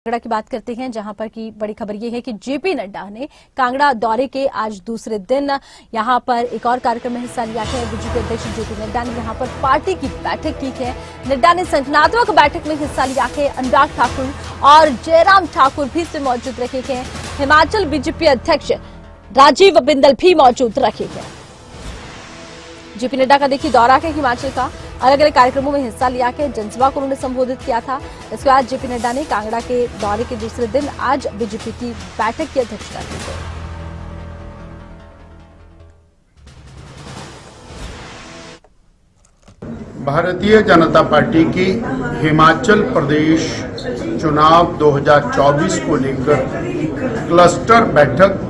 कांगड़ा की बात करते हैं, जहां पर की बड़ी खबर यह है कि जेपी नड्डा ने कांगड़ा दौरे के आज दूसरे दिन यहां पर एक और कार्यक्रम में हिस्सा लिया है। बीजेपी अध्यक्ष जेपी नड्डा ने यहां पर पार्टी की बैठक की है। नड्डा ने संगठनात्मक बैठक में हिस्सा लिया है। अनुराग ठाकुर और जयराम ठाकुर भी से मौजूद रहे हैं। हिमाचल बीजेपी अध्यक्ष राजीव बिंदल भी मौजूद रहे हैं। जेपी नड्डा का देखिए दौरा है हिमाचल का, अलग अलग कार्यक्रमों में हिस्सा लिया है। जनसभा को उन्होंने संबोधित किया था। इसके बाद जेपी नड्डा ने कांगड़ा के दौरे के दूसरे दिन आज बीजेपी की बैठक की अध्यक्षता की है। भारतीय जनता पार्टी की हिमाचल प्रदेश चुनाव 2024 को लेकर क्लस्टर बैठक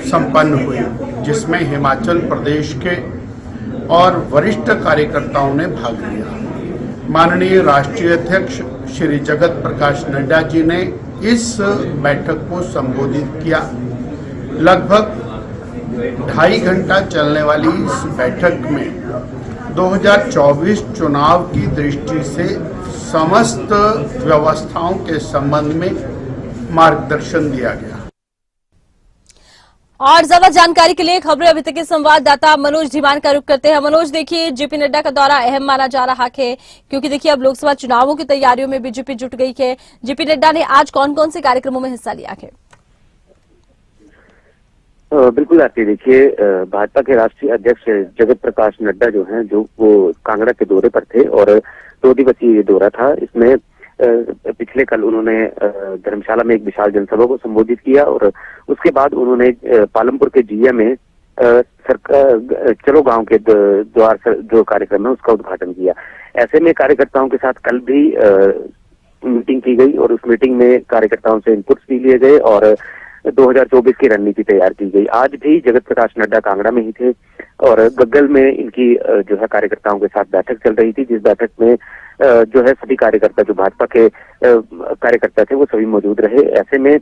संपन्न हुई, जिसमें हिमाचल प्रदेश के और वरिष्ठ कार्यकर्ताओं ने भाग लिया। माननीय राष्ट्रीय अध्यक्ष श्री जगत प्रकाश नड्डा जी ने इस बैठक को संबोधित किया। लगभग 2.5 घंटा चलने वाली इस बैठक में 2024 चुनाव की दृष्टि से समस्त व्यवस्थाओं के संबंध में मार्गदर्शन दिया गया। और ज्यादा जानकारी के लिए खबरें अभी तक के संवाददाता मनोज धीमान का रुख करते हैं। मनोज, देखिए जेपी नड्डा का दौरा अहम माना जा रहा है, क्योंकि देखिए अब लोकसभा चुनावों की तैयारियों में बीजेपी जुट गई है। जेपी नड्डा ने आज कौन कौन से कार्यक्रमों में हिस्सा लिया है? बिल्कुल आरती, देखिए भाजपा के राष्ट्रीय अध्यक्ष जगत प्रकाश नड्डा जो हैं, जो वो कांगड़ा के दौरे पर थे और 2 दिवसीय दौरा था। इसमें पिछले कल उन्होंने धर्मशाला में एक विशाल जनसभा को संबोधित किया और उसके बाद उन्होंने पालमपुर के जिया में चलो गांव के द्वार जो कार्यक्रम है उसका उद्घाटन किया। ऐसे में कार्यकर्ताओं के साथ कल भी मीटिंग की गई और उस मीटिंग में कार्यकर्ताओं से इनपुट्स भी लिए गए और 2024 की रणनीति तैयार की गई। आज भी जगत प्रकाश नड्डा कांगड़ा में ही थे और गग्गल में इनकी जो है कार्यकर्ताओं के साथ बैठक चल रही थी, जिस बैठक में जो है सभी कार्यकर्ता, जो भाजपा के कार्यकर्ता थे, वो सभी मौजूद रहे। ऐसे में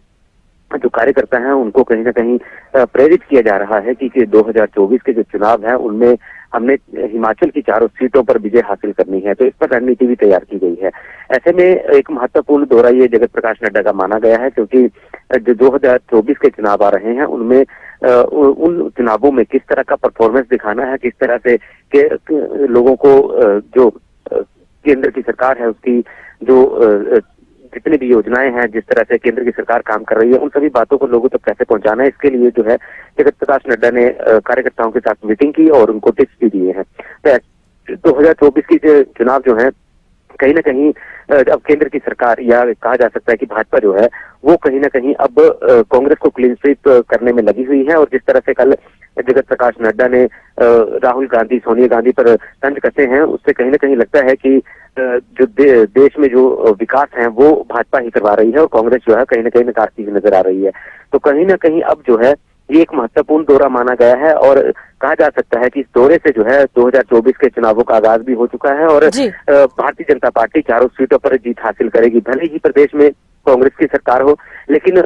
जो कार्यकर्ता हैं उनको कहीं ना कहीं प्रेरित किया जा रहा है कि 2024 के जो चुनाव है उनमें हमने हिमाचल की 4 सीटों पर विजय हासिल करनी है, तो इस पर रणनीति भी तैयार की गई है। ऐसे में एक महत्वपूर्ण दौरा ये जगत प्रकाश नड्डा का माना गया है, क्योंकि जो 2024 के चुनाव आ रहे हैं उनमें उन चुनावों में किस तरह का परफॉर्मेंस दिखाना है, किस तरह से लोगों को जो केंद्र की सरकार है उसकी जो जितनी भी योजनाएं हैं, जिस तरह से केंद्र की सरकार काम कर रही है, उन सभी बातों को लोगों तक कैसे पहुंचाना है, इसके लिए जो है जगत प्रकाश नड्डा ने कार्यकर्ताओं के साथ मीटिंग की और उनको टिप्स भी दिए हैं। तो 2024 की चुनाव जो है कहीं ना कहीं अब केंद्र की सरकार, या कहा जा सकता है कि भाजपा जो है वो कहीं ना कहीं अब कांग्रेस को क्लीन स्वीप करने में लगी हुई है। और जिस तरह से कल जगत प्रकाश नड्डा ने राहुल गांधी, सोनिया गांधी पर तंज कसे हैं, उससे कहीं ना कहीं लगता है कि जो देश में जो विकास है वो भाजपा ही करवा रही है और कांग्रेस जो है कहीं ना कहीं नकारती हुई नजर आ रही है। तो कहीं ना कहीं अब जो है ये एक महत्वपूर्ण दौरा माना गया है और कहा जा सकता है कि इस दौरे से जो है 2024 के चुनावों का आगाज भी हो चुका है और भारतीय जनता पार्टी 4 सीटों पर जीत हासिल करेगी। भले ही प्रदेश में कांग्रेस की सरकार हो, लेकिन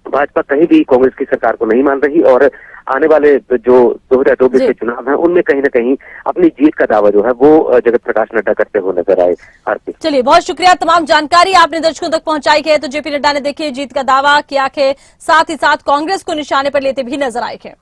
भाजपा कहीं भी कांग्रेस की सरकार को नहीं मान रही और आने वाले जो 2024 के चुनाव हैं उनमें कहीं ना कहीं अपनी जीत का दावा जो है वो जगत प्रकाश नड्डा करते हुए नजर आए। आरती, चलिए, बहुत शुक्रिया, तमाम जानकारी आपने दर्शकों तक पहुंचाई है। तो जेपी नड्डा ने देखिए जीत का दावा किया है, साथ ही साथ कांग्रेस को निशाने पर लेते भी नजर आए हैं।